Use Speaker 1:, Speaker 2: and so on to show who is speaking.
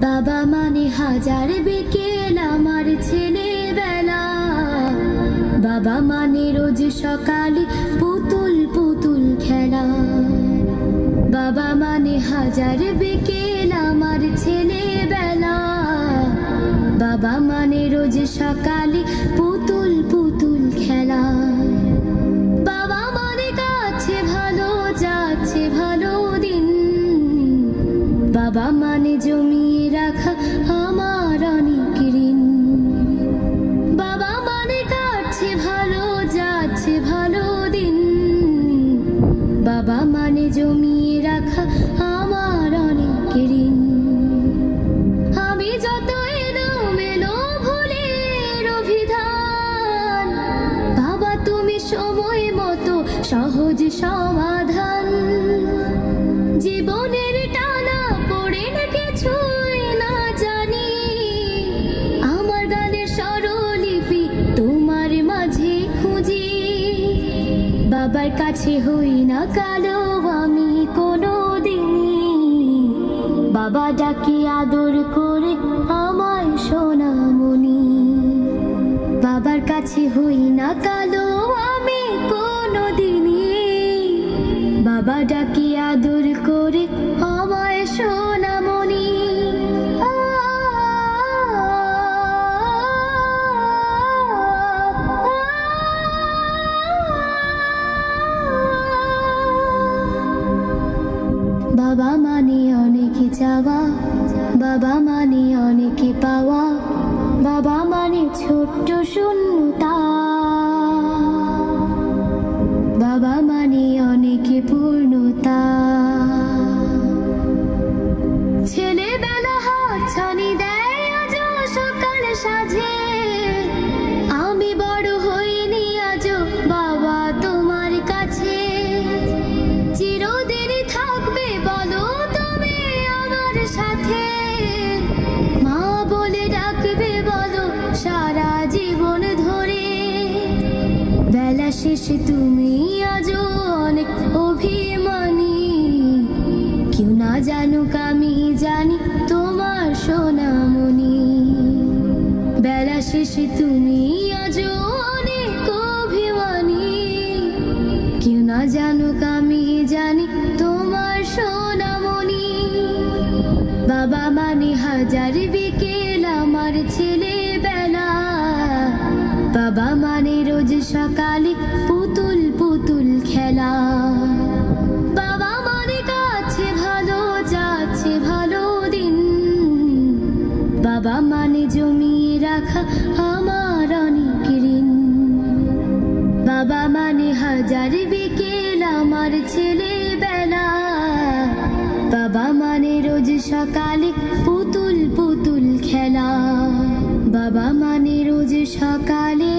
Speaker 1: বাবা মানে হাজার বিকেল আমার ছেলেবেলা। বাবা মানে রোজ সকালে পুতুল পুতুল খেলা। বাবা মানে হাজার বিকেল আমার ছেলেবেলা। বাবা মানে রোজ সকালে পুতুল পুতুল খেলা। বাবা মানে কাছে ভালো যাচ্ছে ভালো দিন। বাবা মানে জমিয়ে রাখা আমার অনেক ঋণ। বাবা মানে কাটছে ভালো যাচ্ছে ভালো দিন। বাবা মানে জমিয়ে রাখা আমার অনেক ঋণ। আমি যত এলোমেলো ভুলের অভিধান, বাবা তুমি সময় মতো সহজ সমাধান। জীবনের টানা পড়ে না কিছুই না জানি, আমার গানের স্বরলিপি তোমার মাঝে খুঁজি। বাবার কাছে হই না কালো আমি কোনো দিনই, বাবা ডাকে আদর করে আমায় সোনামণি। বাবার কাছে হই না কালো আমি কোনো দিনই, বাবা ডাকে আদর করে আমায় সোনামণি। বাবা মানে অনেক চাওয়া, বাবা মানে অনেক পাওয়া। বাবা মানে ছোট্ট শূন্যতা, বাবা মানে অনেক পূর্ণতা। ছেলেবেলা হাতছানি দেয় আজও সকাল সাজে। আমি বড় হইনি আজও বাবা তোমার কাছে। চিরদিনই থাকবে বলো তুমি আমার সাথে, মা বলে ডাকবে বলো সারা জীবন ধরে। বেলা শেষে তুমি আজও অনেক অভিমানী, কেউ না জানুক আমি জানি তোমার সোনামণি। বেলা শেষে তুমি আজও অনেক অভিমানী, কেউ না জানুক আমি জানি তোমার সোনামণি। বাবা মানে হাজার বিকেল আমার ছেলেবেলা। বাবা মানে রোজ সকালে পুতুল পুতুল খেলা। বাবা মানে কাছে ভালো যাচ্ছে ভালো দিন। বাবা মানে জমিয়ে রাখা আমার অনেক ঋণ। বাবা মানে হাজার বিকেল আমার ছেলেবেলা। বাবা মানে রোজ সকালে পুতুল পুতুল খেলা। বাবা মানে রোজ সকালে